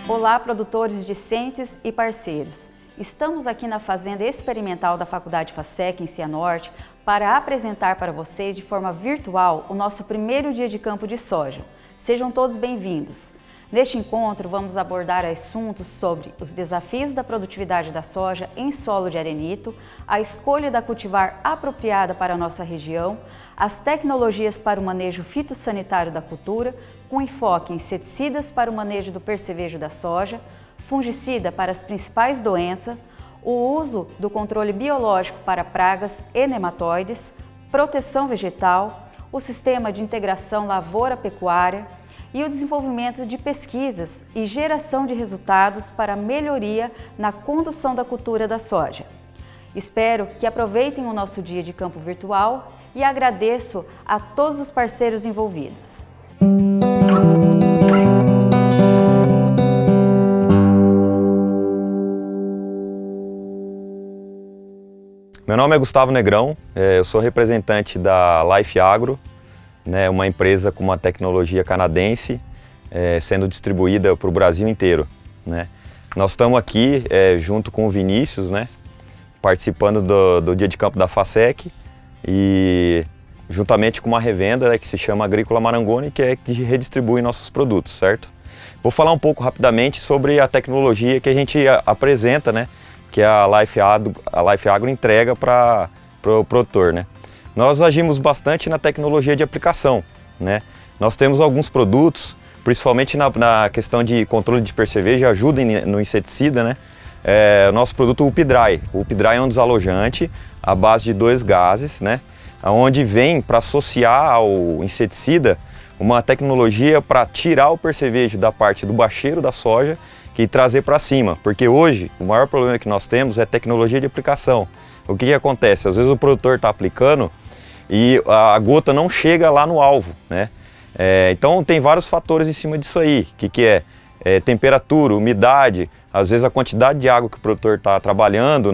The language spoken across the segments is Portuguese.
Olá, produtores discentes e parceiros. Estamos aqui na Fazenda Experimental da Faculdade FASEC, em Cianorte, para apresentar para vocês de forma virtual o nosso primeiro dia de campo de soja. Sejam todos bem-vindos. Neste encontro, vamos abordar assuntos sobre os desafios da produtividade da soja em solo de arenito, a escolha da cultivar apropriada para a nossa região, as tecnologias para o manejo fitossanitário da cultura, com enfoque em inseticidas para o manejo do percevejo da soja, fungicida para as principais doenças, o uso do controle biológico para pragas e nematóides, proteção vegetal, o sistema de integração lavoura-pecuária e o desenvolvimento de pesquisas e geração de resultados para melhoria na condução da cultura da soja. Espero que aproveitem o nosso dia de campo virtual e agradeço a todos os parceiros envolvidos. Meu nome é Gustavo Negrão, eu sou representante da Life Agro, uma empresa com uma tecnologia canadense, sendo distribuída para o Brasil inteiro. Nós estamos aqui junto com o Vinícius, participando do Dia de Campo da FASEC e juntamente com uma revenda que se chama Agrícola Marangoni, que redistribui nossos produtos, certo? Vou falar um pouco rapidamente sobre a tecnologia que a gente apresenta, que a Life Agro entrega para o produtor. Nós agimos bastante na tecnologia de aplicação. Nós temos alguns produtos, principalmente na questão de controle de percevejo, ajuda no inseticida. O nosso produto UpDry. O UpDry é um desalojante à base de 2 gases, onde vem para associar ao inseticida uma tecnologia para tirar o percevejo da parte do bacheiro da soja e trazer para cima, porque hoje o maior problema que nós temos é tecnologia de aplicação. O que acontece? Às vezes o produtor está aplicando e a gota não chega lá no alvo, então tem vários fatores em cima disso aí, que é temperatura, umidade, às vezes a quantidade de água que o produtor está trabalhando,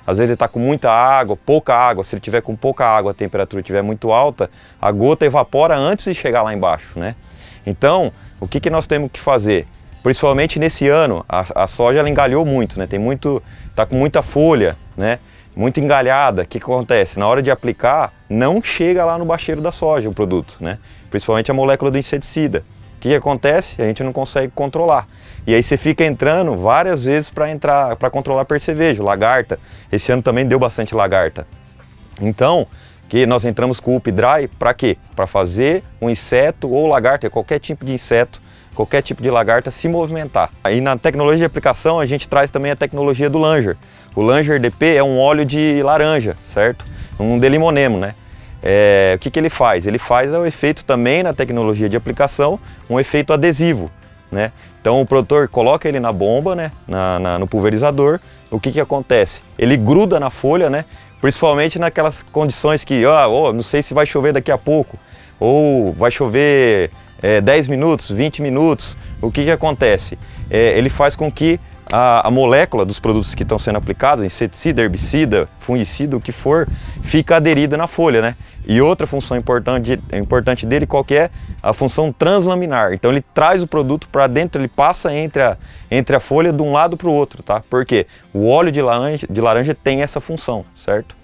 às vezes ele está com muita água, pouca água. Se ele tiver com pouca água, a temperatura estiver muito alta, a gota evapora antes de chegar lá embaixo, Então, o que nós temos que fazer? Principalmente nesse ano, a soja ela engalhou muito, está com muita folha, muito engalhada. O que acontece? Na hora de aplicar, não chega lá no bacheiro da soja o produto, principalmente a molécula do inseticida. O que acontece? A gente não consegue controlar. E aí você fica entrando várias vezes para controlar percevejo, lagarta. Esse ano também deu bastante lagarta. Então, que nós entramos com o UpDry para quê? Para fazer um inseto ou lagarta, qualquer tipo de inseto, qualquer tipo de lagarta se movimentar. Aí na tecnologia de aplicação a gente traz também a tecnologia do Langer. O Langer DP é um óleo de laranja, certo? Um delimonemo, o que ele faz? Ele faz o efeito também na tecnologia de aplicação, um efeito adesivo, Então o produtor coloca ele na bomba, no pulverizador. O que acontece? Ele gruda na folha, principalmente naquelas condições que, não sei se vai chover daqui a pouco, ou vai chover 10 minutos, 20 minutos. O que acontece? Ele faz com que a molécula dos produtos que estão sendo aplicados, inseticida, herbicida, fungicida, o que for, fica aderida na folha, E outra função importante dele, qual que é? A função translaminar. Então ele traz o produto para dentro, ele passa entre a folha de um lado para o outro, tá? Porque o óleo de laranja tem essa função, certo?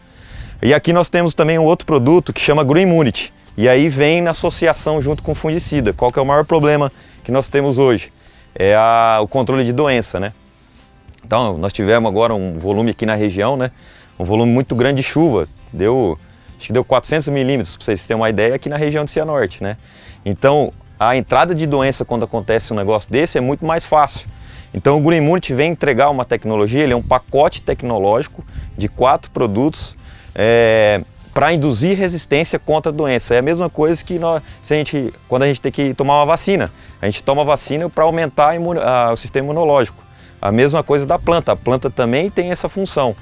E aqui nós temos também um outro produto que chama GrowImmunity. E aí vem na associação junto com o fungicida. Qual que é o maior problema que nós temos hoje? É o controle de doença, Então, nós tivemos agora um volume aqui na região, Um volume muito grande de chuva. Acho que deu 400 milímetros, para vocês terem uma ideia, aqui na região de Cianorte, Então, a entrada de doença quando acontece um negócio desse é muito mais fácil. Então, o GrowImmunity vem entregar uma tecnologia, ele é um pacote tecnológico de 4 produtos, para induzir resistência contra a doença. É a mesma coisa que quando a gente tem que tomar uma vacina. A gente toma a vacina para aumentar o sistema imunológico. A mesma coisa da planta. A planta também tem essa função.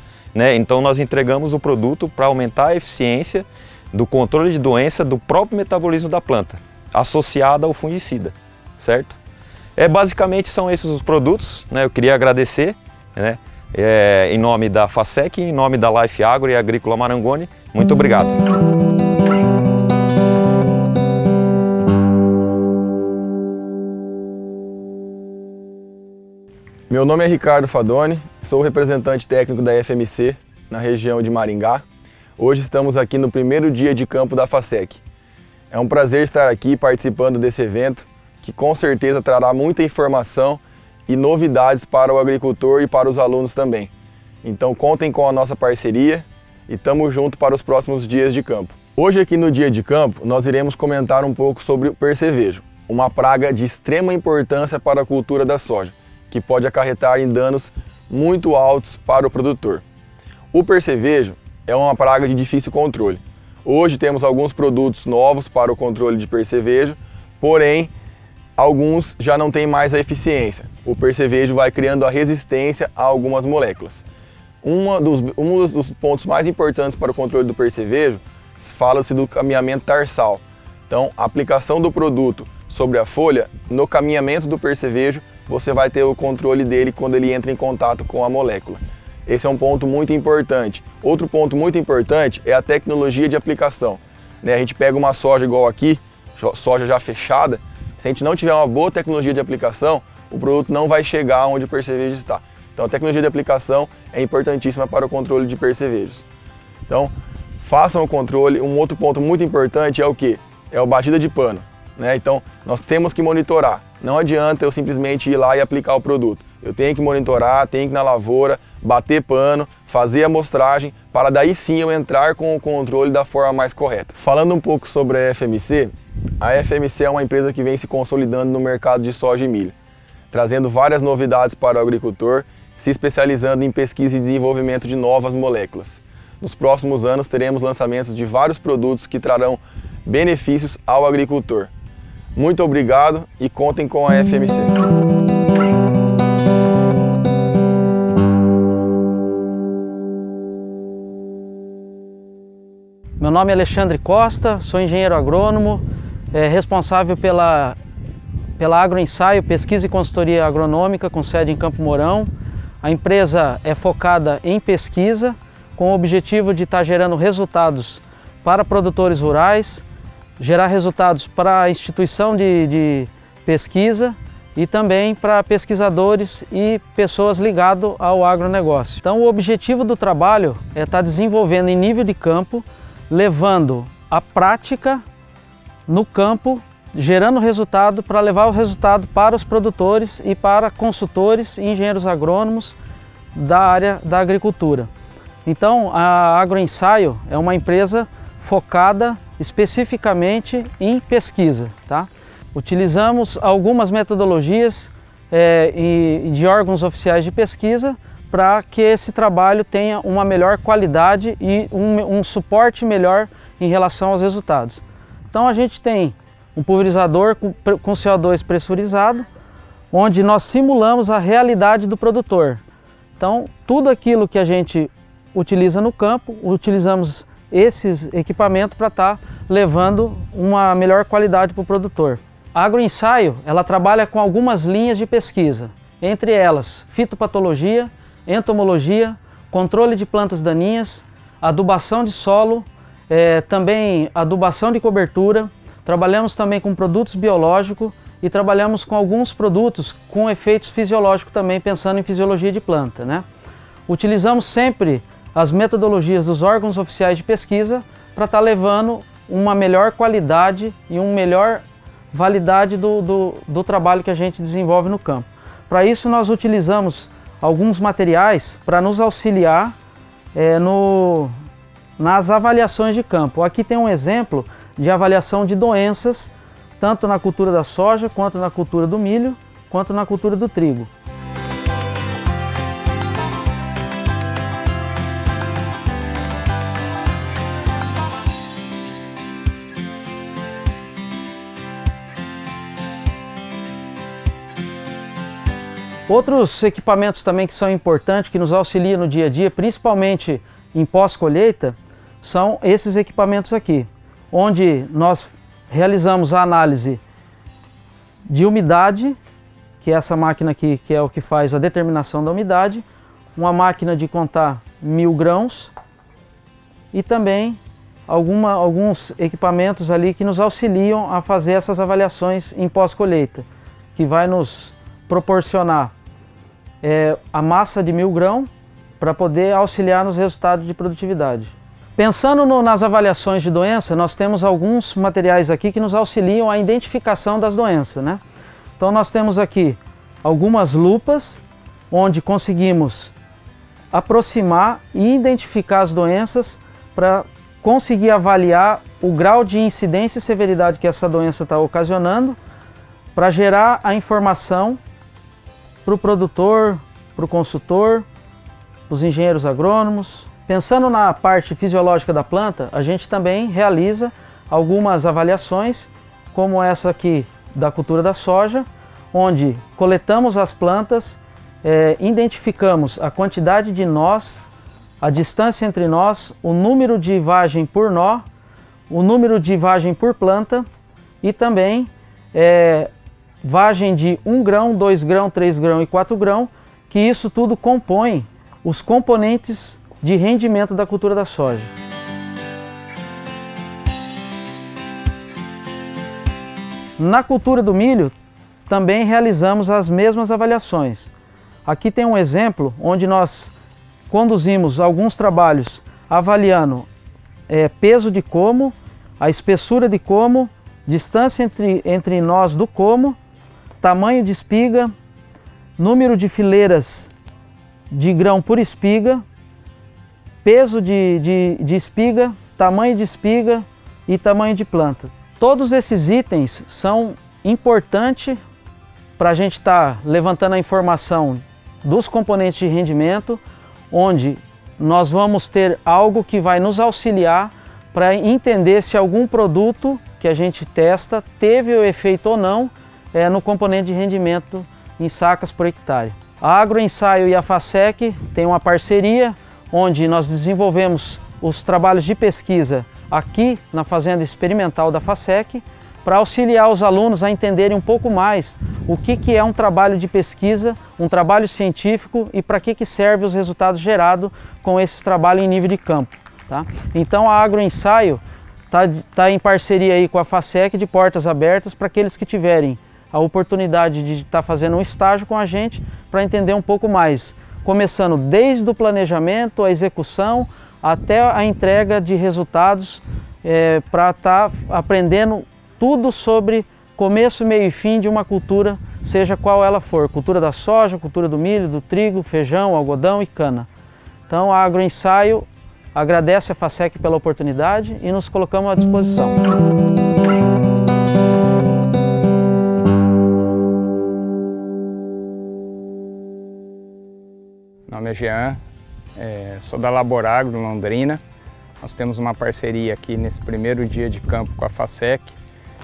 Então nós entregamos o produto para aumentar a eficiência do controle de doença do próprio metabolismo da planta, associada ao fungicida, certo? Basicamente são esses os produtos. Eu queria agradecer, em nome da FASEC, em nome da Life Agro e Agrícola Marangoni. Muito obrigado. Meu nome é Ricardo Fadoni, sou representante técnico da FMC na região de Maringá. Hoje estamos aqui no primeiro dia de campo da FASEC. É um prazer estar aqui participando desse evento, que com certeza trará muita informação e novidades para o agricultor e para os alunos também. Então contem com a nossa parceria e estamos juntos para os próximos dias de campo. Hoje aqui no dia de campo nós iremos comentar um pouco sobre o percevejo, uma praga de extrema importância para a cultura da soja, que pode acarretar em danos muito altos para o produtor. O percevejo é uma praga de difícil controle. Hoje temos alguns produtos novos para o controle de percevejo, porém alguns já não têm mais a eficiência. O percevejo vai criando a resistência a algumas moléculas. Um dos pontos mais importantes para o controle do percevejo fala-se do caminhamento tarsal. Então, a aplicação do produto sobre a folha, no caminhamento do percevejo, você vai ter o controle dele quando ele entra em contato com a molécula. Esse é um ponto muito importante. Outro ponto muito importante é a tecnologia de aplicação. A gente pega uma soja igual aqui, soja já fechada, se a gente não tiver uma boa tecnologia de aplicação, o produto não vai chegar onde o percevejo está. Então a tecnologia de aplicação é importantíssima para o controle de percevejos. Então façam o controle. Um outro ponto muito importante é o quê? É a batida de pano. Então nós temos que monitorar. Não adianta eu simplesmente ir lá e aplicar o produto. Eu tenho que monitorar, tenho que ir na lavoura, bater pano, fazer a amostragem, para daí sim eu entrar com o controle da forma mais correta. Falando um pouco sobre a FMC é uma empresa que vem se consolidando no mercado de soja e milho, trazendo várias novidades para o agricultor, se especializando em pesquisa e desenvolvimento de novas moléculas. Nos próximos anos teremos lançamentos de vários produtos que trarão benefícios ao agricultor. Muito obrigado e contem com a FMC. Meu nome é Alexandre Costa, sou engenheiro agrônomo, responsável pela Agroensaio, pesquisa e consultoria agronômica com sede em Campo Mourão. A empresa é focada em pesquisa, com o objetivo de estar gerando resultados para produtores rurais, gerar resultados para a instituição de pesquisa e também para pesquisadores e pessoas ligadas ao agronegócio. Então o objetivo do trabalho é estar desenvolvendo em nível de campo, levando a prática no campo, gerando resultado para levar o resultado para os produtores e para consultores e engenheiros agrônomos da área da agricultura. Então a Agroensaio é uma empresa focada especificamente em pesquisa. Utilizamos algumas metodologias de órgãos oficiais de pesquisa para que esse trabalho tenha uma melhor qualidade e um suporte melhor em relação aos resultados. Então a gente tem um pulverizador com CO2 pressurizado, onde nós simulamos a realidade do produtor. Então tudo aquilo que a gente utiliza no campo, utilizamos esses equipamentos para estar levando uma melhor qualidade para o produtor. A Agroensaio, ela trabalha com algumas linhas de pesquisa, entre elas fitopatologia, entomologia, controle de plantas daninhas, adubação de solo, também adubação de cobertura. Trabalhamos também com produtos biológicos e trabalhamos com alguns produtos com efeitos fisiológicos também, pensando em fisiologia de planta. Utilizamos sempre as metodologias dos órgãos oficiais de pesquisa para estar levando uma melhor qualidade e uma melhor validade do trabalho que a gente desenvolve no campo. Para isso nós utilizamos alguns materiais para nos auxiliar nas avaliações de campo. Aqui tem um exemplo de avaliação de doenças, tanto na cultura da soja, quanto na cultura do milho, quanto na cultura do trigo. Outros equipamentos também que são importantes, que nos auxiliam no dia a dia, principalmente em pós-colheita, são esses equipamentos aqui, onde nós realizamos a análise de umidade, que é essa máquina aqui, que é o que faz a determinação da umidade, uma máquina de contar 1000 grãos e também alguns equipamentos ali que nos auxiliam a fazer essas avaliações em pós-colheita, que vai nos proporcionar a massa de 1000 grãos para poder auxiliar nos resultados de produtividade. Pensando nas avaliações de doença, nós temos alguns materiais aqui que nos auxiliam a identificação das doenças, né? Então nós temos aqui algumas lupas, onde conseguimos aproximar e identificar as doenças para conseguir avaliar o grau de incidência e severidade que essa doença está ocasionando, para gerar a informação para o produtor, para o consultor, para os engenheiros agrônomos. Pensando na parte fisiológica da planta, a gente também realiza algumas avaliações, como essa aqui da cultura da soja, onde coletamos as plantas, identificamos a quantidade de nós, a distância entre nós, o número de vagem por nó, o número de vagem por planta e também vagem de 1 grão, 2 grãos, 3 grãos e 4 grãos, que isso tudo compõe os componentes de rendimento da cultura da soja. Na cultura do milho, também realizamos as mesmas avaliações. Aqui tem um exemplo onde nós conduzimos alguns trabalhos avaliando peso de como, a espessura de como, distância entre nós do como, tamanho de espiga, número de fileiras de grão por espiga, peso de espiga, tamanho de espiga e tamanho de planta. Todos esses itens são importantes para a gente estar levantando a informação dos componentes de rendimento, onde nós vamos ter algo que vai nos auxiliar para entender se algum produto que a gente testa teve o efeito ou não no componente de rendimento em sacas por hectare. A Agroensaio e a FASEC têm uma parceria onde nós desenvolvemos os trabalhos de pesquisa aqui na Fazenda Experimental da FASEC para auxiliar os alunos a entenderem um pouco mais o que é um trabalho de pesquisa, um trabalho científico e para que serve os resultados gerados com esses trabalhos em nível de campo. Tá? Então a Agroensaio está em parceria aí com a FASEC, de portas abertas para aqueles que tiverem a oportunidade de estar fazendo um estágio com a gente para entender um pouco mais, começando desde o planejamento, a execução, até a entrega de resultados, para estar aprendendo tudo sobre começo, meio e fim de uma cultura, seja qual ela for, cultura da soja, cultura do milho, do trigo, feijão, algodão e cana. Então a Agroensaio agradece a FASEC pela oportunidade e nos colocamos à disposição. Meu nome é Jean, sou da Laboragro, Londrina. Nós temos uma parceria aqui nesse primeiro dia de campo com a FASEC,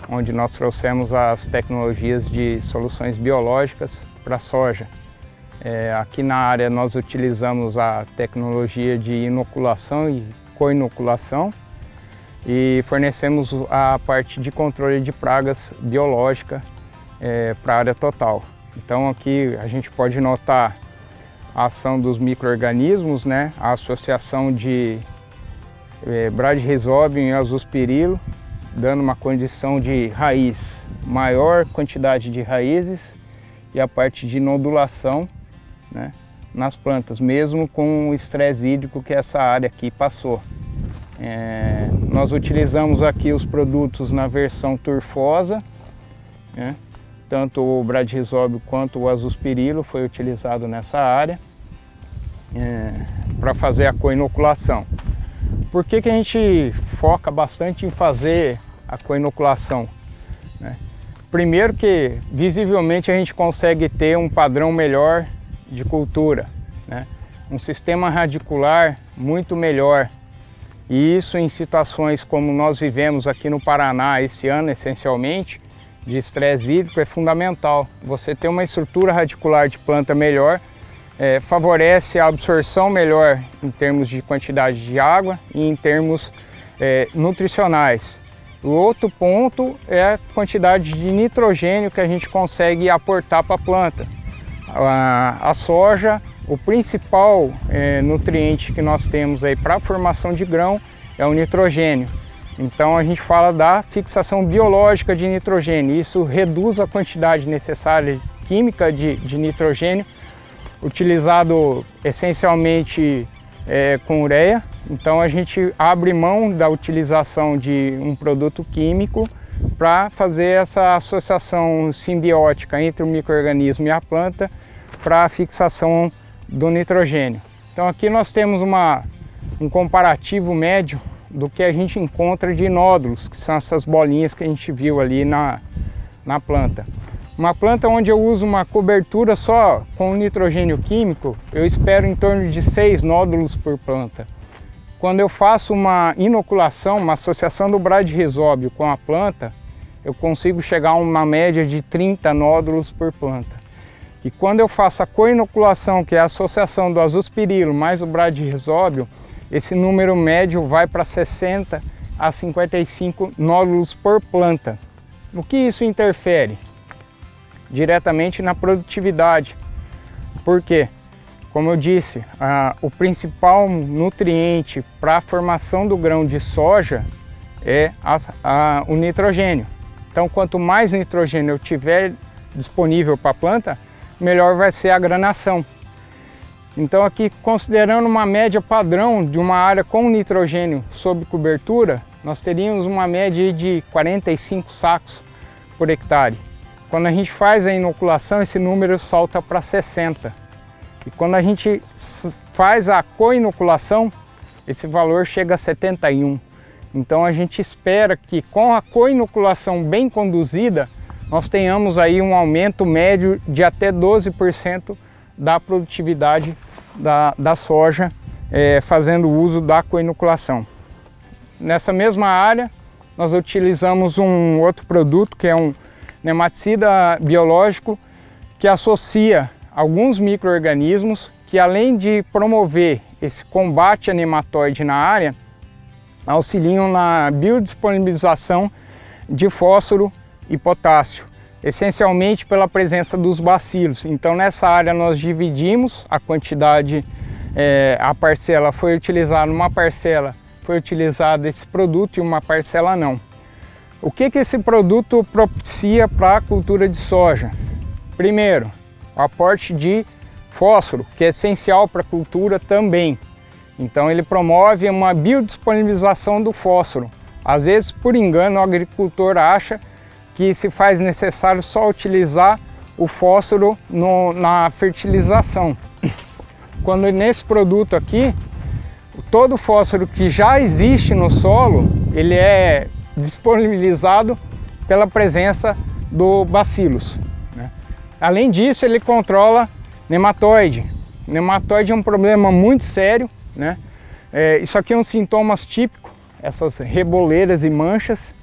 onde nós trouxemos as tecnologias de soluções biológicas para a soja. Aqui na área nós utilizamos a tecnologia de inoculação e co-inoculação e fornecemos a parte de controle de pragas biológica para a área total. Então aqui a gente pode notar a ação dos micro-organismos, né? A associação de Bradyrhizobio e Azospirilo, dando uma condição de raiz, maior quantidade de raízes e a parte de nodulação, né, nas plantas, mesmo com o estresse hídrico que essa área aqui passou. Nós utilizamos aqui os produtos na versão turfosa, né, tanto o Bradyrhizobio quanto o Azospirilo foi utilizado nessa área para fazer a co-inoculação. Por que a gente foca bastante em fazer a co-inoculação? Primeiro que visivelmente a gente consegue ter um padrão melhor de cultura, né? Um sistema radicular muito melhor. E isso em situações como nós vivemos aqui no Paraná esse ano, essencialmente, de estresse hídrico, é fundamental. Você ter uma estrutura radicular de planta melhor favorece a absorção melhor em termos de quantidade de água e em termos nutricionais. O outro ponto é a quantidade de nitrogênio que a gente consegue aportar para a planta. A soja, o principal nutriente que nós temos aí para a formação de grão é o nitrogênio. Então a gente fala da fixação biológica de nitrogênio. Isso reduz a quantidade necessária química de nitrogênio utilizado essencialmente com ureia. Então a gente abre mão da utilização de um produto químico para fazer essa associação simbiótica entre o micro-organismo e a planta para a fixação do nitrogênio. Então aqui nós temos um comparativo médio do que a gente encontra de nódulos, que são essas bolinhas que a gente viu ali na planta. Uma planta onde eu uso uma cobertura só com nitrogênio químico, eu espero em torno de 6 nódulos por planta. Quando eu faço uma inoculação, uma associação do bradyrhizóbio com a planta, eu consigo chegar a uma média de 30 nódulos por planta. E quando eu faço a co-inoculação, que é a associação do azospirilo mais o bradyrhizóbio, esse número médio vai para 60 a 55 nódulos por planta. O que isso interfere? Diretamente na produtividade. Por quê? Como eu disse, o principal nutriente para a formação do grão de soja é o nitrogênio. Então, quanto mais nitrogênio eu tiver disponível para a planta, melhor vai ser a granação. Então, aqui, considerando uma média padrão de uma área com nitrogênio sob cobertura, nós teríamos uma média de 45 sacos por hectare. Quando a gente faz a inoculação, esse número salta para 60. E quando a gente faz a co-inoculação, esse valor chega a 71. Então a gente espera que com a co-inoculação bem conduzida, nós tenhamos aí um aumento médio de até 12% da produtividade da soja, fazendo uso da co-inoculação. Nessa mesma área, nós utilizamos um outro produto que é um nematicida biológico que associa alguns micro-organismos que, além de promover esse combate a nematóide na área, auxiliam na biodisponibilização de fósforo e potássio, essencialmente pela presença dos bacilos. Então nessa área nós dividimos a quantidade, a parcela foi utilizada, uma parcela foi utilizado esse produto e uma parcela não. O que esse produto propicia para a cultura de soja? Primeiro, o aporte de fósforo, que é essencial para a cultura também. Então ele promove uma biodisponibilização do fósforo. Às vezes, por engano, o agricultor acha que se faz necessário só utilizar o fósforo na fertilização. Quando nesse produto aqui, todo o fósforo que já existe no solo, ele é disponibilizado pela presença do bacillus. Além disso, ele controla nematóide. Nematóide é um problema muito sério, né? Isso aqui é um sintomas típico, essas reboleiras e manchas.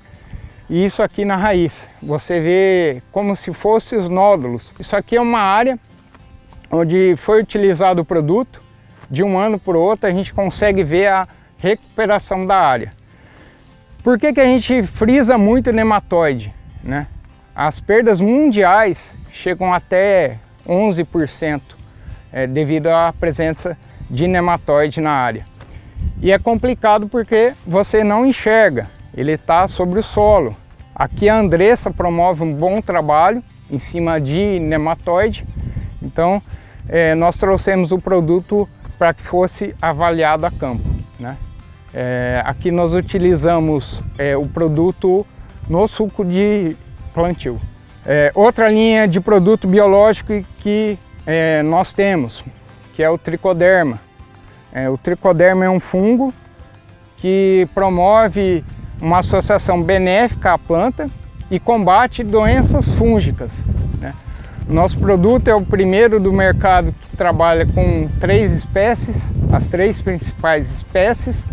E isso aqui na raiz, você vê como se fossem os nódulos. Isso aqui é uma área onde foi utilizado o produto, de um ano para o outro a gente consegue ver a recuperação da área. Por que a gente frisa muito o nematóide, né? As perdas mundiais chegam até 11% devido à presença de nematóide na área. E é complicado porque você não enxerga, ele está sobre o solo. Aqui a Andressa promove um bom trabalho em cima de nematóide, então nós trouxemos o produto para que fosse avaliado a campo, né? Aqui nós utilizamos o produto no suco de plantio. Outra linha de produto biológico que nós temos, que é o tricoderma. O tricoderma é um fungo que promove uma associação benéfica à planta e combate doenças fúngicas, né? Nosso produto é o primeiro do mercado que trabalha com 3 espécies, as 3 principais espécies,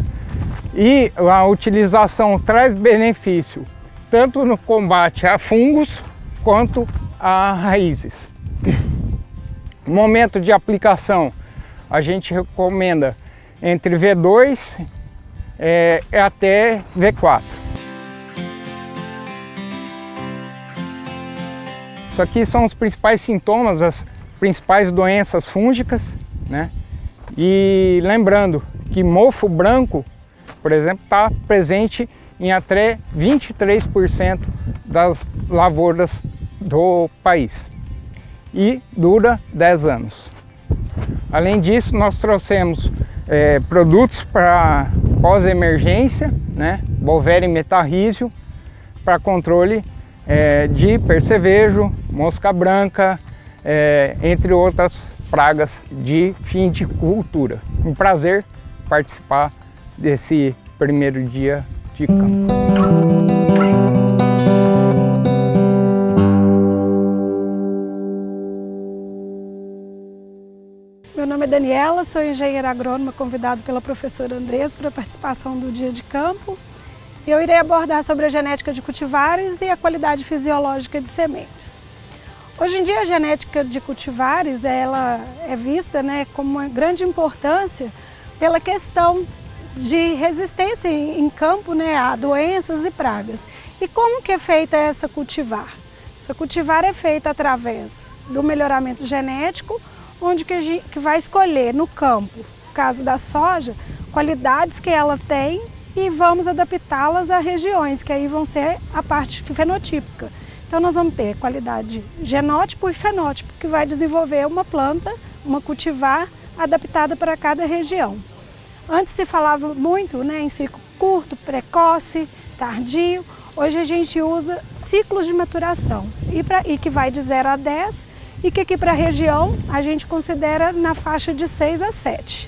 e a utilização traz benefício tanto no combate a fungos quanto a raízes. No momento de aplicação, a gente recomenda entre V2 até V4. Isso aqui são os principais sintomas, as principais doenças fúngicas, né? E lembrando que mofo branco, por exemplo, está presente em até 23% das lavouras do país e dura 10 anos. Além disso, nós trouxemos produtos para pós-emergência, né? Bovéria e metarrísio, para controle de percevejo, mosca branca, entre outras pragas de fim de cultura. Um prazer participar desse primeiro dia de campo. Meu nome é Daniela, sou engenheira agrônoma, convidada pela professora Andresa para a participação do dia de campo. Eu irei abordar sobre a genética de cultivares e a qualidade fisiológica de sementes. Hoje em dia a genética de cultivares ela é vista, né, como uma grande importância pela questão de resistência em campo, né, a doenças e pragas. E como que é feita essa cultivar? Essa cultivar é feita através do melhoramento genético, onde que vai escolher no campo, no caso da soja, qualidades que ela tem e vamos adaptá-las a regiões, que aí vão ser a parte fenotípica. Então nós vamos ter qualidade genótipo e fenótipo, que vai desenvolver uma planta, uma cultivar adaptada para cada região. Antes se falava muito, né, em ciclo curto, precoce, tardio. Hoje a gente usa ciclos de maturação e que vai de 0 a 10 e que aqui para a região a gente considera na faixa de 6 a 7.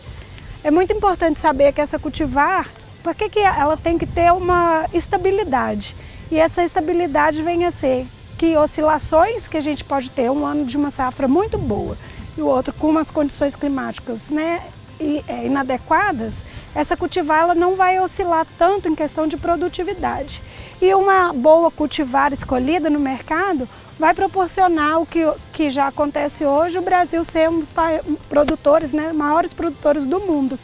É muito importante saber que essa cultivar, por que ela tem que ter uma estabilidade? E essa estabilidade vem a ser que oscilações que a gente pode ter, um ano de uma safra muito boa e o outro com umas condições climáticas, né, inadequadas, essa cultivar ela não vai oscilar tanto em questão de produtividade. E uma boa cultivar escolhida no mercado vai proporcionar o que já acontece hoje, o Brasil ser um dos produtores, né, maiores produtores do mundo.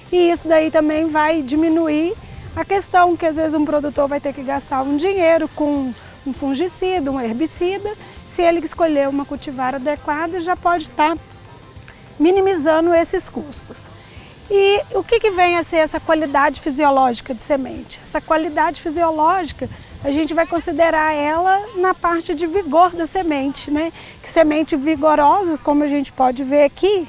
E isso daí também vai diminuir a questão que às vezes um produtor vai ter que gastar um dinheiro com um fungicida, um herbicida. Se ele escolher uma cultivar adequada, já pode estar minimizando esses custos. E o que vem a ser essa qualidade fisiológica de semente? Essa qualidade fisiológica, a gente vai considerar ela na parte de vigor da semente, né? Que sementes vigorosas, como a gente pode ver aqui,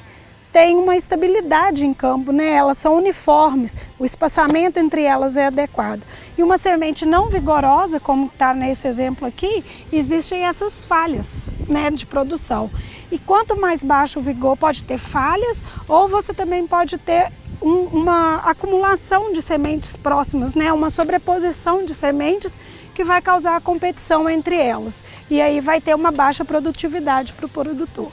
tem uma estabilidade em campo, né? Elas são uniformes, o espaçamento entre elas é adequado. E uma semente não vigorosa, como está nesse exemplo aqui, existem essas falhas, né, de produção. E quanto mais baixo o vigor, pode ter falhas, ou você também pode ter uma acumulação de sementes próximas, né? Uma sobreposição de sementes que vai causar a competição entre elas. E aí vai ter uma baixa produtividade para o produtor.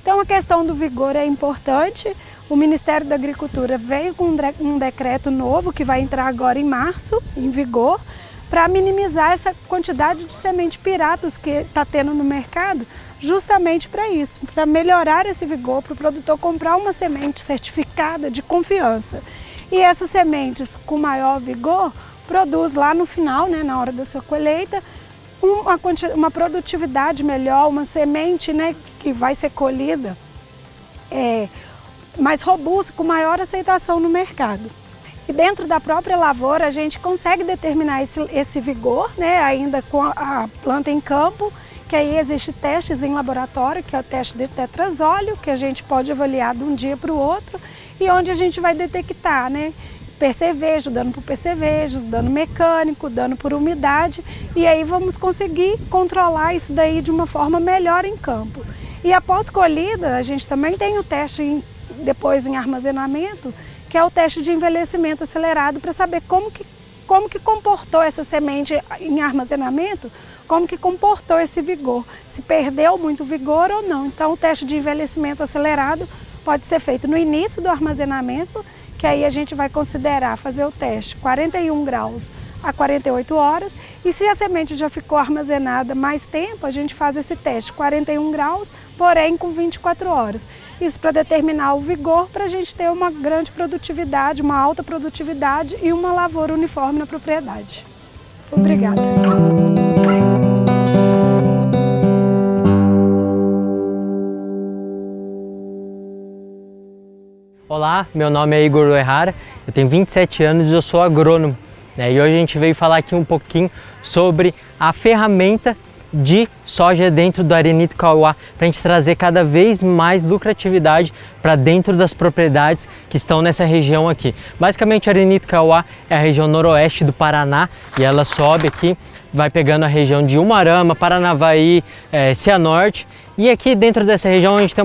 Então a questão do vigor é importante. O Ministério da Agricultura veio com um decreto novo que vai entrar agora em março, em vigor, para minimizar essa quantidade de semente piratas que está tendo no mercado, justamente para isso, para melhorar esse vigor, para o produtor comprar uma semente certificada de confiança. E essas sementes com maior vigor produz lá no final, né, na hora da sua colheita, uma produtividade melhor, uma semente, né, que vai ser colhida mais robusta, com maior aceitação no mercado. E dentro da própria lavoura a gente consegue determinar esse vigor, né, ainda com a planta em campo, que aí existe testes em laboratório, que é o teste de tetrazóleo, que a gente pode avaliar de um dia para o outro, e onde a gente vai detectar, né, percevejo, dano por percevejos, dano mecânico, dano por umidade, e aí vamos conseguir controlar isso daí de uma forma melhor em campo. E após colhida, a gente também tem o teste depois em armazenamento, que é o teste de envelhecimento acelerado, para saber como que comportou essa semente em armazenamento, como que comportou esse vigor, se perdeu muito vigor ou não. Então o teste de envelhecimento acelerado pode ser feito no início do armazenamento, que aí a gente vai considerar fazer o teste 41 graus a 48 horas, e se a semente já ficou armazenada mais tempo, a gente faz esse teste 41 graus, porém com 24 horas. Isso para determinar o vigor, para a gente ter uma grande produtividade, uma alta produtividade e uma lavoura uniforme na propriedade. Obrigada. Olá, meu nome é Igor Uehara, eu tenho 27 anos e eu sou agrônomo. E hoje a gente veio falar aqui um pouquinho sobre a ferramenta de soja dentro do Arenito Kaiowá, para a gente trazer cada vez mais lucratividade para dentro das propriedades que estão nessa região aqui. Basicamente, a Arenito Kaiowá é a região noroeste do Paraná e ela sobe aqui, vai pegando a região de Umuarama, Paranavaí, Cianorte. E aqui dentro dessa região a gente tem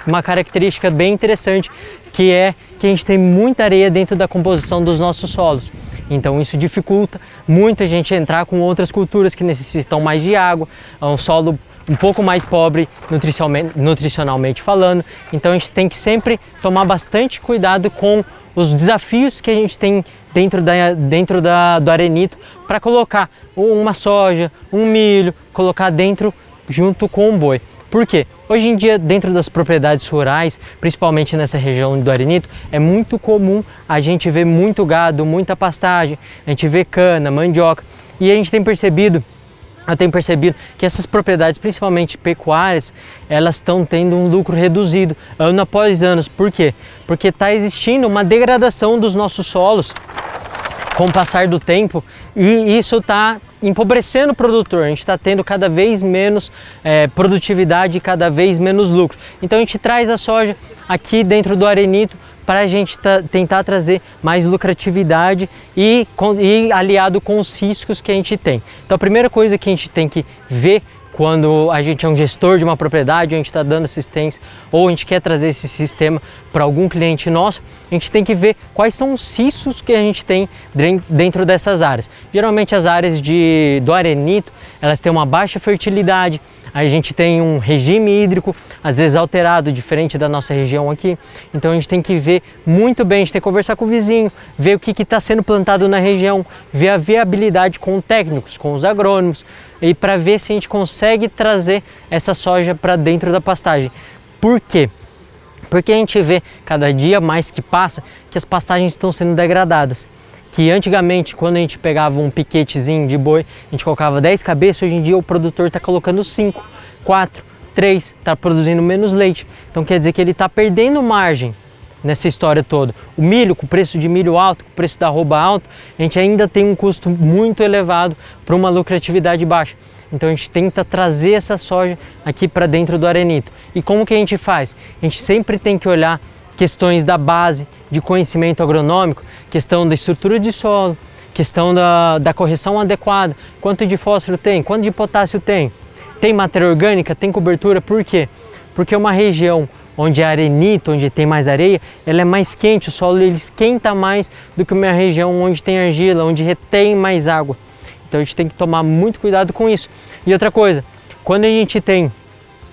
uma característica bem interessante, que é que a gente tem muita areia dentro da composição dos nossos solos. Então isso dificulta muito a gente entrar com outras culturas que necessitam mais de água, é um solo um pouco mais pobre nutricionalmente falando. Então a gente tem que sempre tomar bastante cuidado com os desafios que a gente tem dentro do arenito para colocar uma soja, um milho, colocar dentro junto com o boi. Por quê? Hoje em dia, dentro das propriedades rurais, principalmente nessa região do Arenito, é muito comum a gente ver muito gado, muita pastagem, a gente vê cana, mandioca, e a gente tem percebido, eu tenho percebido que essas propriedades, principalmente pecuárias, elas estão tendo um lucro reduzido ano após ano. Por quê? Porque está existindo uma degradação dos nossos solos com o passar do tempo, e isso está empobrecendo o produtor. A gente está tendo cada vez menos produtividade e cada vez menos lucro. Então a gente traz a soja aqui dentro do Arenito para a gente tentar trazer mais lucratividade e aliado com os riscos que a gente tem. Então a primeira coisa que a gente tem que ver quando a gente é um gestor de uma propriedade, a gente está dando assistência ou a gente quer trazer esse sistema para algum cliente nosso, a gente tem que ver quais são os riscos que a gente tem dentro dessas áreas. Geralmente as áreas do Arenito, elas têm uma baixa fertilidade, a gente tem um regime hídrico, às vezes alterado, diferente da nossa região aqui. Então a gente tem que ver muito bem, a gente tem que conversar com o vizinho, ver o que está sendo plantado na região, ver a viabilidade com técnicos, com os agrônomos, e para ver se a gente consegue trazer essa soja para dentro da pastagem. Por quê? Porque a gente vê cada dia mais que passa que as pastagens estão sendo degradadas. Que antigamente, quando a gente pegava um piquetezinho de boi, a gente colocava 10 cabeças, hoje em dia o produtor está colocando 5, 4, 3, está produzindo menos leite. Então quer dizer que ele está perdendo margem nessa história toda. O milho, com o preço de milho alto, com o preço da arroba alto, a gente ainda tem um custo muito elevado para uma lucratividade baixa. Então a gente tenta trazer essa soja aqui para dentro do Arenito. E como que a gente faz? A gente sempre tem que olhar questões da base, de conhecimento agronômico, questão da estrutura de solo, questão da correção adequada, quanto de fósforo tem, quanto de potássio tem matéria orgânica, tem cobertura. Por quê? Porque uma região onde é arenito, onde tem mais areia, ela é mais quente, o solo ele esquenta mais do que uma região onde tem argila, onde retém mais água. Então a gente tem que tomar muito cuidado com isso. E outra coisa, quando a gente tem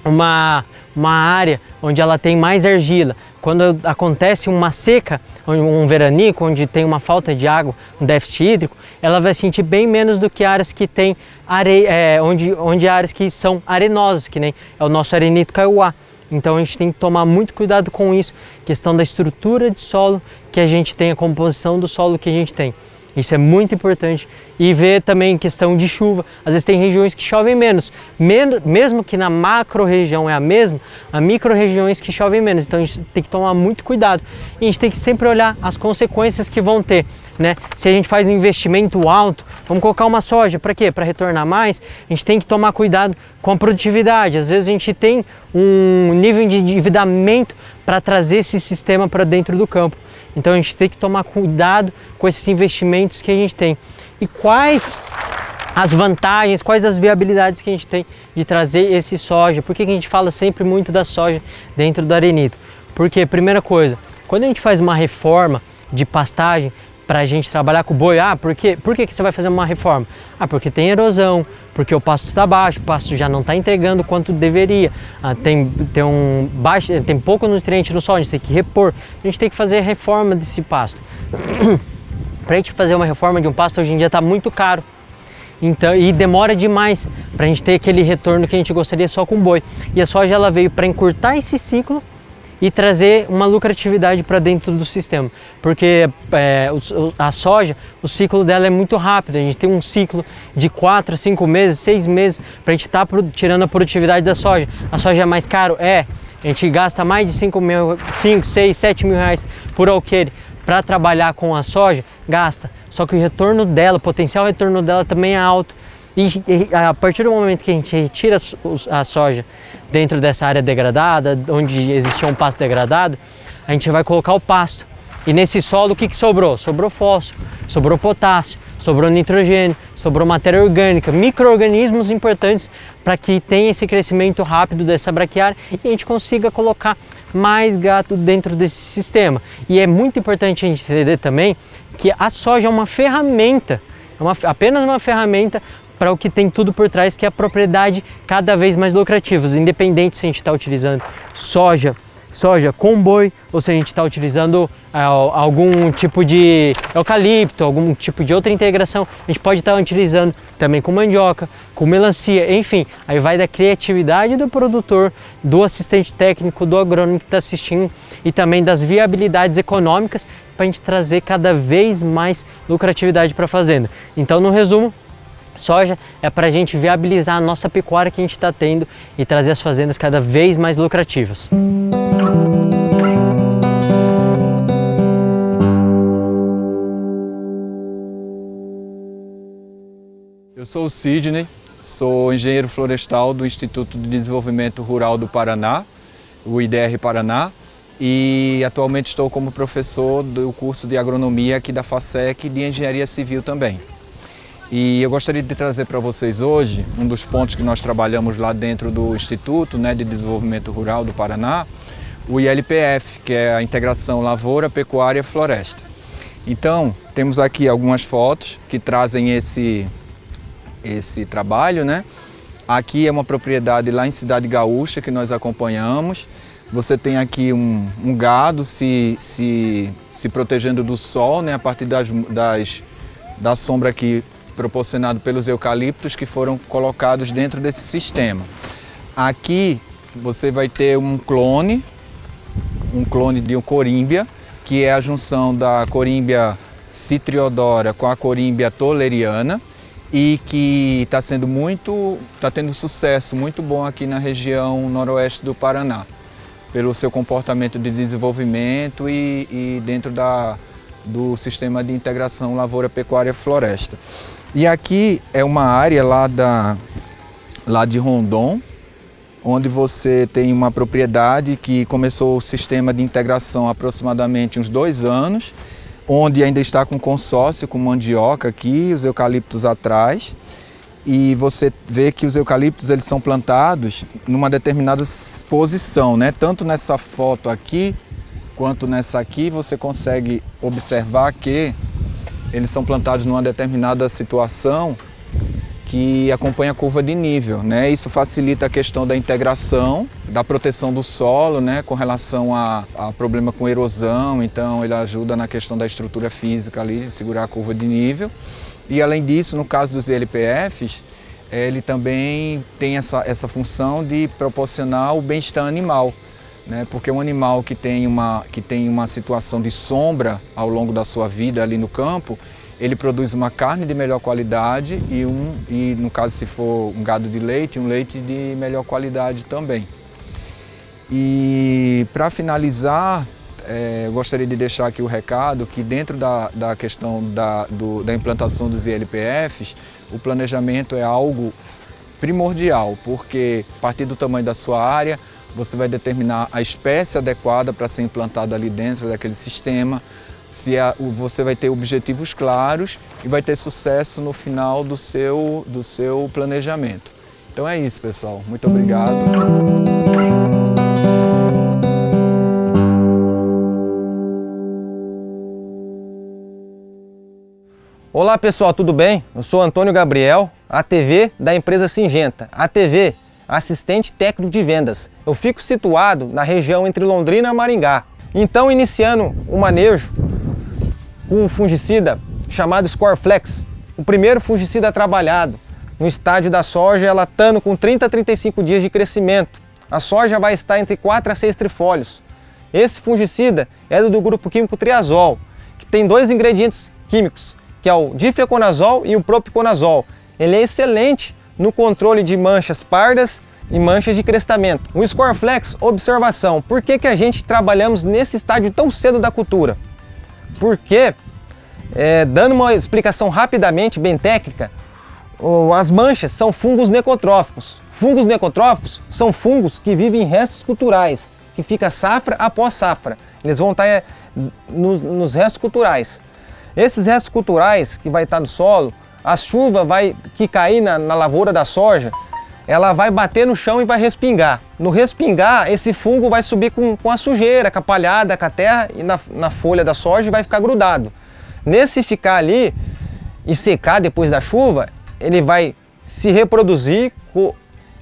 uma área onde ela tem mais argila, quando acontece uma seca, um veranico, onde tem uma falta de água, um déficit hídrico, ela vai sentir bem menos do que áreas que tem areia, onde áreas que são arenosas, que nem é o nosso Arenito Kaiowá. Então a gente tem que tomar muito cuidado com isso, questão da estrutura de solo que a gente tem, a composição do solo que a gente tem. Isso é muito importante. E ver também questão de chuva. Às vezes tem regiões que chovem menos. Mesmo que na macro-região é a mesma, há micro-regiões que chovem menos. Então a gente tem que tomar muito cuidado. E a gente tem que sempre olhar as consequências que vão ter, né? Se a gente faz um investimento alto, vamos colocar uma soja, para quê? Para retornar mais, a gente tem que tomar cuidado com a produtividade. Às vezes a gente tem um nível de endividamento para trazer esse sistema para dentro do campo. Então a gente tem que tomar cuidado com esses investimentos que a gente tem. E quais as vantagens, quais as viabilidades que a gente tem de trazer esse soja? Por que a gente fala sempre muito da soja dentro do Arenito? Porque, primeira coisa, quando a gente faz uma reforma de pastagem para a gente trabalhar com o boi, por que você vai fazer uma reforma? Porque tem erosão, porque o pasto está baixo, o pasto já não está entregando quanto deveria, tem pouco nutriente no solo, a gente tem que repor, a gente tem que fazer a reforma desse pasto. Para a gente fazer uma reforma de um pasto hoje em dia está muito caro, então, e demora demais para a gente ter aquele retorno que a gente gostaria só com o boi. E a soja ela veio para encurtar esse ciclo e trazer uma lucratividade para dentro do sistema, porque a soja, o ciclo dela é muito rápido, a gente tem um ciclo de 4, 5 meses, 6 meses para a gente estar tirando a produtividade da soja. A soja é mais caro? A gente gasta mais de 5, 6, 7 mil reais por alqueire para trabalhar com a soja, gasta, só que o retorno dela, o potencial retorno dela também é alto. E a partir do momento que a gente retira a soja dentro dessa área degradada, onde existia um pasto degradado, a gente vai colocar o pasto. E nesse solo o que sobrou? Sobrou fósforo, sobrou potássio, sobrou nitrogênio, sobrou matéria orgânica, micro-organismos importantes para que tenha esse crescimento rápido dessa braquiária e a gente consiga colocar mais gado dentro desse sistema. E é muito importante a gente entender também que a soja é uma ferramenta, apenas uma ferramenta para o que tem tudo por trás, que é a propriedade cada vez mais lucrativa, independente se a gente está utilizando soja com boi ou se a gente está utilizando algum tipo de eucalipto, algum tipo de outra integração. A gente pode estar utilizando também com mandioca, com melancia, enfim. Aí vai da criatividade do produtor, do assistente técnico, do agrônomo que está assistindo e também das viabilidades econômicas para a gente trazer cada vez mais lucratividade para a fazenda. Então, no resumo, soja é para a gente viabilizar a nossa pecuária que a gente está tendo e trazer as fazendas cada vez mais lucrativas. Eu sou o Sidney, sou engenheiro florestal do Instituto de Desenvolvimento Rural do Paraná, o IDR Paraná, e atualmente estou como professor do curso de agronomia aqui da FASEC e de engenharia civil também. E eu gostaria de trazer para vocês hoje um dos pontos que nós trabalhamos lá dentro do Instituto de Desenvolvimento Rural do Paraná, o ILPF, que é a integração lavoura, pecuária e floresta. Então, temos aqui algumas fotos que trazem esse trabalho, né? Aqui é uma propriedade lá em Cidade Gaúcha que nós acompanhamos. Você tem aqui um gado se protegendo do sol, né? A partir da sombra aqui proporcionado pelos eucaliptos que foram colocados dentro desse sistema. Aqui você vai ter um clone de um corímbia, que é a junção da corímbia citriodora com a corímbia toleriana e que está tendo sucesso muito bom aqui na região noroeste do Paraná, pelo seu comportamento de desenvolvimento e dentro do sistema de integração lavoura, pecuária, floresta. E aqui é uma área lá de Rondon, onde você tem uma propriedade que começou o sistema de integração há aproximadamente uns 2 anos, onde ainda está com consórcio, com mandioca aqui, os eucaliptos atrás. E você vê que os eucaliptos eles são plantados numa determinada posição, né? Tanto nessa foto aqui, quanto nessa aqui, você consegue observar que eles são plantados numa determinada situação que acompanha a curva de nível, né? Isso facilita a questão da integração, da proteção do solo, né? Com relação a problema com erosão, então ele ajuda na questão da estrutura física ali, de segurar a curva de nível. E além disso, no caso dos ILPFs, ele também tem essa função de proporcionar o bem-estar animal, né? Porque um animal que tem uma situação de sombra ao longo da sua vida ali no campo, ele produz uma carne de melhor qualidade e no caso se for um gado de leite, um leite de melhor qualidade também. E para finalizar, eu gostaria de deixar aqui o recado que dentro da questão da implantação dos ILPFs, o planejamento é algo primordial, porque a partir do tamanho da sua área, você vai determinar a espécie adequada para ser implantada ali dentro daquele sistema, você vai ter objetivos claros e vai ter sucesso no final do seu planejamento. Então é isso, pessoal. Muito obrigado. Olá pessoal, tudo bem? Eu sou Antônio Gabriel, ATV da empresa Singenta. ATV, assistente técnico de vendas. Eu fico situado na região entre Londrina e Maringá. Então, iniciando o manejo com um fungicida chamado Scoreflex, o primeiro fungicida trabalhado no estádio da soja, ela estando com 30 a 35 dias de crescimento. A soja vai estar entre 4 a 6 trifólios. Esse fungicida é do grupo químico triazol, que tem 2 ingredientes químicos, que é o difeconazol e o propiconazol. Ele é excelente no controle de manchas pardas e manchas de crestamento. O Scoreflex, observação, por que a gente trabalhamos nesse estágio tão cedo da cultura? Porque, dando uma explicação rapidamente, bem técnica, as manchas são fungos necotróficos. Fungos necotróficos são fungos que vivem em restos culturais, que fica safra após safra. Eles vão estar nos restos culturais. Esses restos culturais que vai estar no solo, a chuva que cair na lavoura da soja, ela vai bater no chão e vai respingar. No respingar, esse fungo vai subir com a sujeira, com a palhada, com a terra e na folha da soja e vai ficar grudado. Nesse ficar ali e secar depois da chuva, ele vai se reproduzir,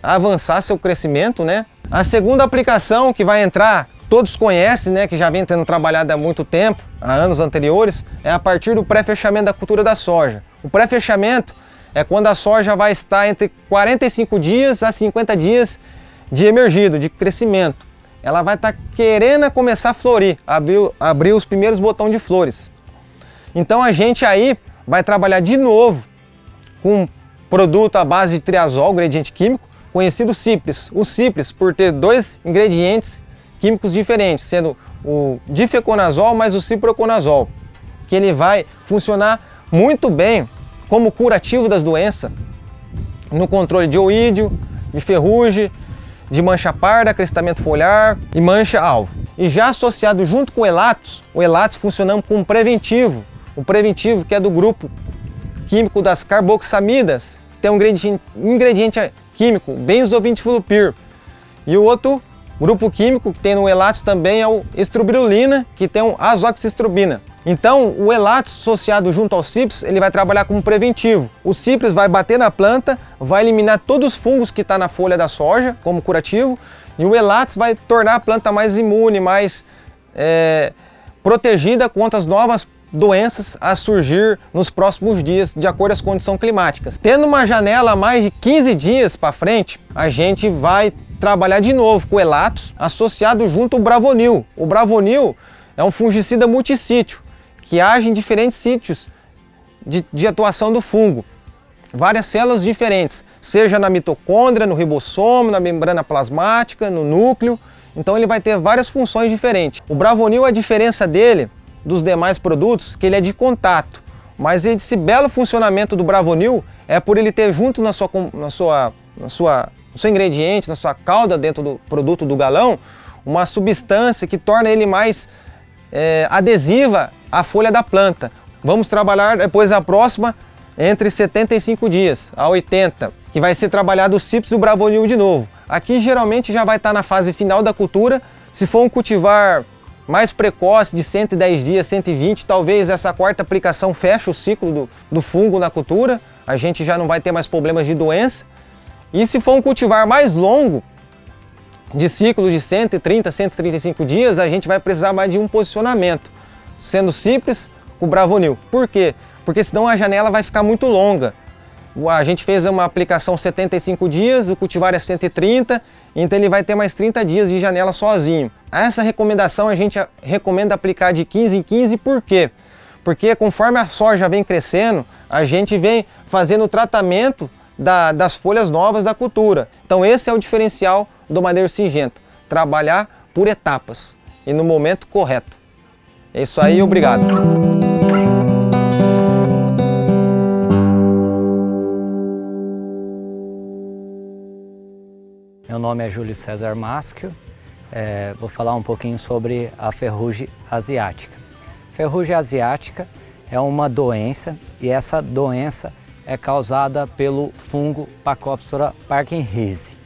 avançar seu crescimento, né? A segunda aplicação que vai entrar, todos conhecem, né, que já vem sendo trabalhada há muito tempo, há anos anteriores, é a partir do pré-fechamento da cultura da soja. O pré-fechamento é quando a soja vai estar entre 45 dias a 50 dias de emergido, de crescimento. Ela vai estar querendo começar a florir, abrir os primeiros botões de flores. Então a gente aí vai trabalhar de novo com um produto à base de triazol, ingrediente químico, conhecido Cipres. O Cipres por ter dois ingredientes químicos diferentes, sendo o difeconazol mais o ciproconazol, que ele vai funcionar muito bem como curativo das doenças, no controle de oídio, de ferrugem, de mancha parda, crestamento foliar e mancha alvo. E já associado junto com o Elatos funcionando como um preventivo, o preventivo que é do grupo químico das carboxamidas, que tem um ingrediente químico, benzovindiflupir. E o outro grupo químico que tem no Elatos também é o estrubirulina, que tem um azoxistrobina. Então, o Elatos associado junto ao Cipres, ele vai trabalhar como preventivo. O Cipres vai bater na planta, vai eliminar todos os fungos que estão na folha da soja, como curativo, e o Elatos vai tornar a planta mais imune, mais protegida contra as novas doenças a surgir nos próximos dias, de acordo com as condições climáticas. Tendo uma janela a mais de 15 dias para frente, a gente vai trabalhar de novo com o Elatos, associado junto ao Bravonil. O Bravonil é um fungicida multissítio, que age em diferentes sítios de atuação do fungo. Várias células diferentes, seja na mitocôndria, no ribossomo, na membrana plasmática, no núcleo. Então ele vai ter várias funções diferentes. O Bravonil, a diferença dele dos demais produtos, que ele é de contato. Mas esse belo funcionamento do Bravonil é por ele ter junto no seu ingrediente, na sua cauda dentro do produto do galão, uma substância que torna ele mais adesiva à folha da planta. Vamos trabalhar depois a próxima entre 75 dias a 80, que vai ser trabalhado o Cipres e o Bravonil de novo. Aqui geralmente já vai estar na fase final da cultura. Se for um cultivar mais precoce, de 110 dias, 120, talvez essa quarta aplicação feche o ciclo do fungo na cultura, a gente já não vai ter mais problemas de doença. E se for um cultivar mais longo, de ciclo de 130, 135 dias, a gente vai precisar mais de um posicionamento, sendo Cipres com o Bravonil. Por quê? Porque senão a janela vai ficar muito longa. A gente fez uma aplicação 75 dias, o cultivar é 130, então ele vai ter mais 30 dias de janela sozinho. Essa recomendação a gente recomenda aplicar de 15 em 15, por quê? Porque conforme a soja vem crescendo, a gente vem fazendo o tratamento das folhas novas da cultura. Então esse é o diferencial do manejo singenta, trabalhar por etapas e no momento correto. É isso aí, obrigado. Meu nome é Júlio César Maschio, vou falar um pouquinho sobre a ferrugem asiática. Ferrugem asiática é uma doença e essa doença é causada pelo fungo Pacopsora parkinrise.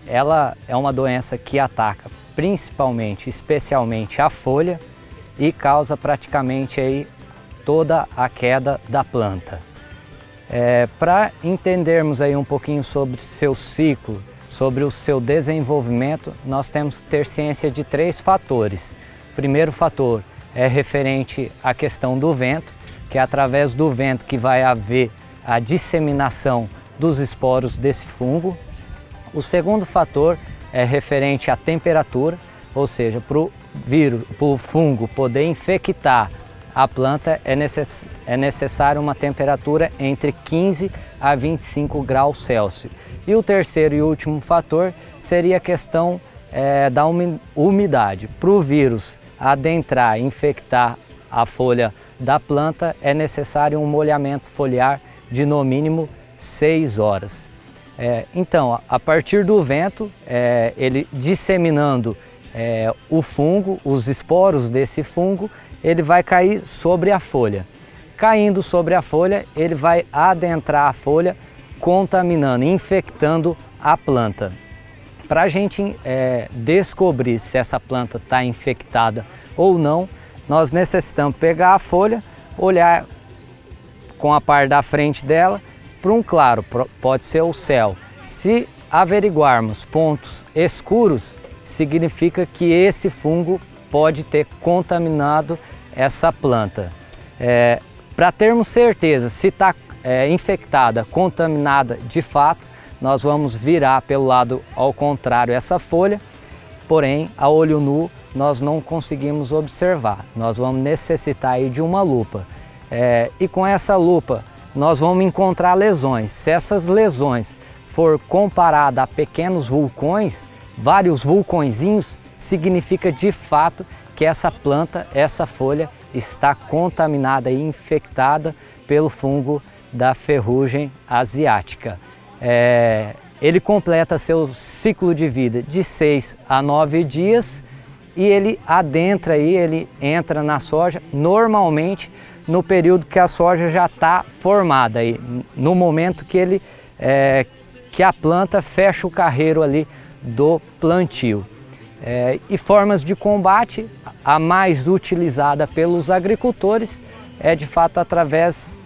Ela é uma doença que ataca principalmente, especialmente a folha e causa praticamente aí toda a queda da planta. Para entendermos aí um pouquinho sobre seu ciclo, sobre o seu desenvolvimento, nós temos que ter ciência de 3 fatores. O primeiro fator é referente à questão do vento, que é através do vento que vai haver a disseminação dos esporos desse fungo. O segundo fator é referente à temperatura, ou seja, para o fungo poder infectar a planta é necessário uma temperatura entre 15 a 25 graus Celsius. E o terceiro e último fator seria a questão da umidade. Para o vírus adentrar e infectar a folha da planta, é necessário um molhamento foliar de no mínimo 6 horas. Então, a partir do vento, ele disseminando o fungo, os esporos desse fungo, ele vai cair sobre a folha. Caindo sobre a folha, ele vai adentrar a folha, contaminando, infectando a planta. Para a gente descobrir se essa planta está infectada ou não, nós necessitamos pegar a folha, olhar com a parte da frente dela para um claro, pode ser o céu. Se averiguarmos pontos escuros, significa que esse fungo pode ter contaminado essa planta. Para termos certeza se está infectada, contaminada de fato, nós vamos virar pelo lado ao contrário essa folha, porém a olho nu nós não conseguimos observar. Nós vamos necessitar aí de uma lupa. E com essa lupa nós vamos encontrar lesões. Se essas lesões for comparada a pequenos vulcões, vários vulcõezinhos, significa de fato que essa planta, essa folha está contaminada e infectada pelo fungo da ferrugem asiática. Ele completa seu ciclo de vida de 6 a 9 dias e ele adentra aí, ele entra na soja normalmente no período que a soja já está formada, aí, no momento que que a planta fecha o carreiro ali do plantio. E formas de combate, a mais utilizada pelos agricultores é de fato através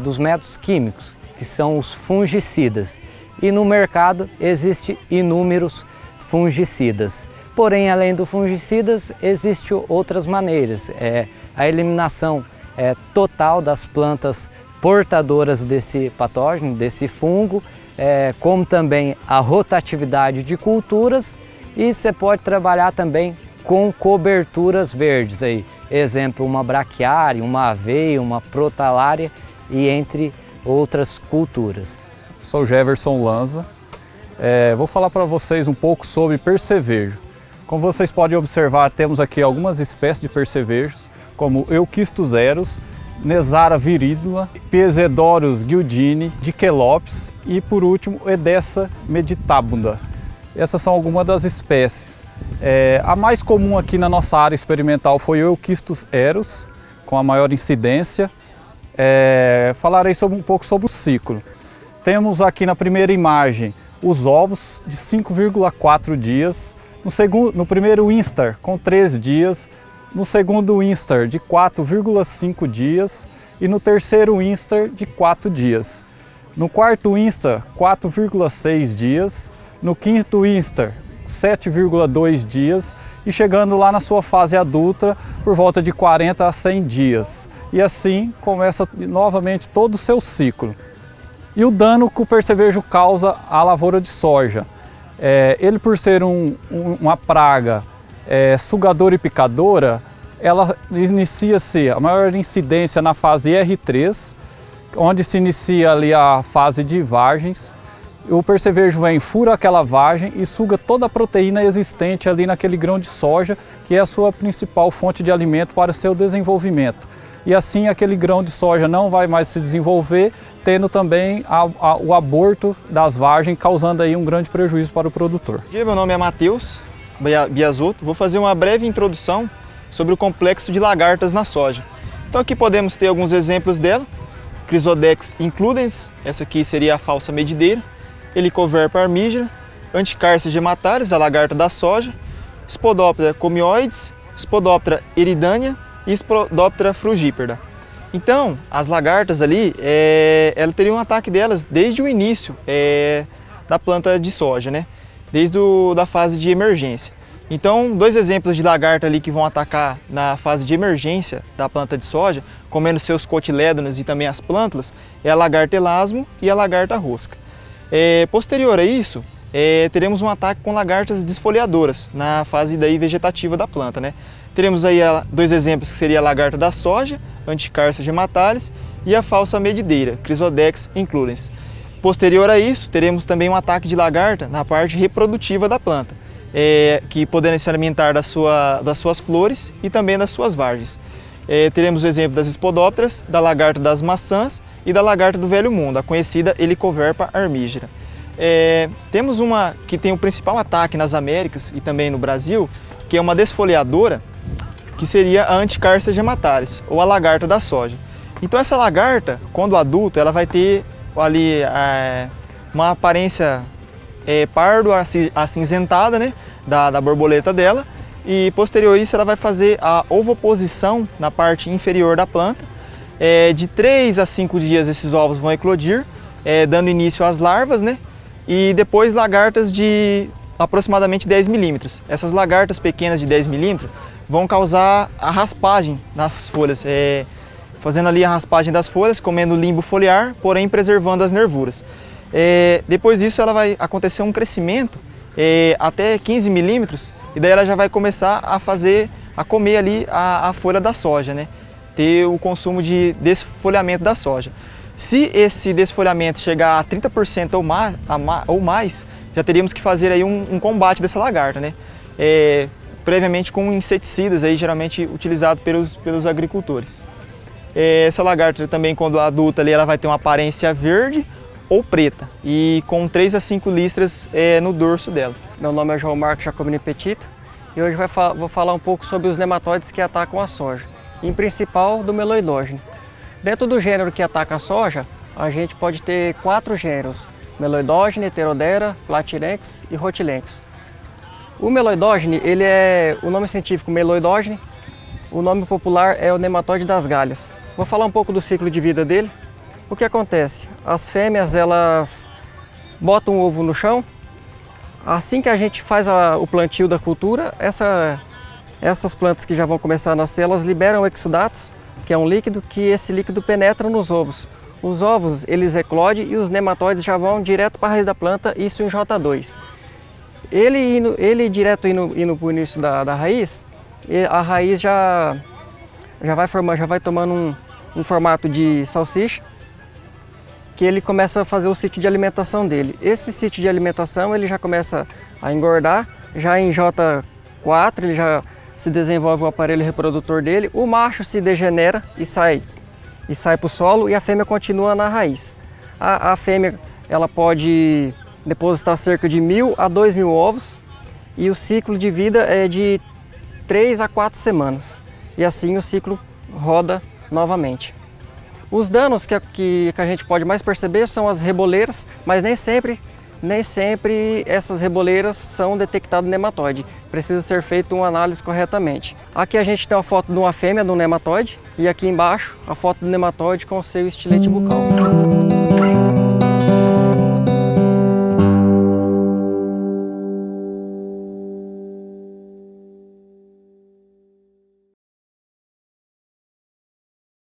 dos métodos químicos, que são os fungicidas. E no mercado existem inúmeros fungicidas. Porém, além dos fungicidas, existem outras maneiras. A eliminação total das plantas portadoras desse patógeno, desse fungo, como também a rotatividade de culturas, e você pode trabalhar também com coberturas verdes. Aí. Exemplo, uma braquiária, uma aveia, uma protalária e entre outras culturas. Sou Jefferson Lanza, vou falar para vocês um pouco sobre percevejo. Como vocês podem observar, temos aqui algumas espécies de percevejos, como Euquistus eros, Nesara viridula, Piesedorus guildini, Dichelopes e, por último, Edessa meditabunda. Essas são algumas das espécies. A mais comum aqui na nossa área experimental foi o Euquistus eros, com a maior incidência. Falarei um pouco sobre o ciclo. Temos aqui na primeira imagem os ovos de 5,4 dias, no primeiro instar com 3 dias, no segundo instar de 4,5 dias e no terceiro instar de 4 dias. No quarto instar, 4,6 dias, no quinto instar, 7,2 dias e chegando lá na sua fase adulta por volta de 40 a 100 dias. E assim começa novamente todo o seu ciclo. E o dano que o percevejo causa à lavoura de soja. Ele, por ser uma praga sugadora e picadora, ela inicia-se a maior incidência na fase R3, onde se inicia ali a fase de vagens. O percevejo vem, fura aquela vagem e suga toda a proteína existente ali naquele grão de soja, que é a sua principal fonte de alimento para o seu desenvolvimento. E assim aquele grão de soja não vai mais se desenvolver, tendo também o aborto das vagens, causando aí um grande prejuízo para o produtor. Meu nome é Matheus Biasotto. Vou fazer uma breve introdução sobre o complexo de lagartas na soja. Então aqui podemos ter alguns exemplos dela. Chrysodex includens, essa aqui seria a falsa medideira. Helicoverpa armígera, Anticarcia gemataris, a lagarta da soja. Spodoptera comioides, Spodoptera eridânea e Spodoptera frugíperda. Então, as lagartas ali, ela teria um ataque delas desde o início da planta de soja, né? Desde da fase de emergência. Então, 2 exemplos de lagarta ali que vão atacar na fase de emergência da planta de soja, comendo seus cotilédonos e também as plântulas, é a lagarta elasmo e a lagarta rosca. Posterior a isso, teremos um ataque com lagartas desfoliadoras na fase daí vegetativa da planta, né? Teremos aí 2 exemplos que seria a lagarta da soja, Anticarcia gemataris, e a falsa medideira, Chrysodex includens. Posterior a isso, teremos também um ataque de lagarta na parte reprodutiva da planta, que poderão se alimentar das suas flores e também das suas vagens. teremos o exemplo das espodópteras, da lagarta das maçãs e da lagarta do velho mundo, a conhecida Helicoverpa armígera. Temos uma que tem o principal ataque nas Américas e também no Brasil, que é uma desfoliadora, que seria a Anticarcia gemataris, ou a lagarta da soja. Então essa lagarta, quando adulta, ela vai ter ali uma aparência pardo acinzentada, né, da borboleta dela, e posterior a isso ela vai fazer a ovoposição na parte inferior da planta. De 3 a 5 dias esses ovos vão eclodir, dando início às larvas, né, e depois lagartas de aproximadamente 10 milímetros. Essas lagartas pequenas de 10 milímetros vão causar a raspagem nas folhas, fazendo ali a raspagem das folhas, comendo limbo foliar, porém preservando as nervuras. Depois disso ela vai acontecer um crescimento até 15 milímetros, e daí ela já vai começar a comer ali a folha da soja, né? Ter o consumo de desfolhamento da soja. Se esse desfolhamento chegar a 30% ou mais, já teríamos que fazer aí um combate dessa lagarta, né? Previamente com inseticidas, aí, geralmente utilizado pelos agricultores. Essa lagarta também, quando adulta, ali, ela vai ter uma aparência verde ou preta e com 3 a 5 listras no dorso dela. Meu nome é João Marcos Jacobini Petito e hoje vou falar um pouco sobre os nematóides que atacam a soja, em principal do meloidógene. Dentro do gênero que ataca a soja, a gente pode ter 4 gêneros: meloidógene, heterodera, platirenx e rotilenx. O meloidógene, ele é o nome científico meloidógene, o nome popular é o nematóide das galhas. Vou falar um pouco do ciclo de vida dele. O que acontece? As fêmeas, elas botam o ovo no chão. Assim que a gente faz o plantio da cultura, essas plantas que já vão começar a nascer, elas liberam exudatos, que é um líquido, que esse líquido penetra nos ovos. Os ovos, eles eclodem e os nematóides já vão direto para a raiz da planta, isso em J2. Ele direto indo para o início da raiz, a raiz já vai tomando um formato de salsicha, que ele começa a fazer o ciclo de alimentação dele. Esse ciclo de alimentação ele já começa a engordar, já em J4 ele já se desenvolve o aparelho reprodutor dele, o macho se degenera e sai para o solo e a fêmea continua na raiz. A fêmea ela pode depositar cerca de 1.000 a 2.000 ovos e o ciclo de vida é de 3 a 4 semanas e assim o ciclo roda novamente. Os danos que a gente pode mais perceber são as reboleiras, mas nem sempre essas reboleiras são detectadas nematóide. Precisa ser feita uma análise corretamente. Aqui a gente tem uma foto de uma fêmea do nematóide e aqui embaixo a foto do nematóide com o seu estilete bucal.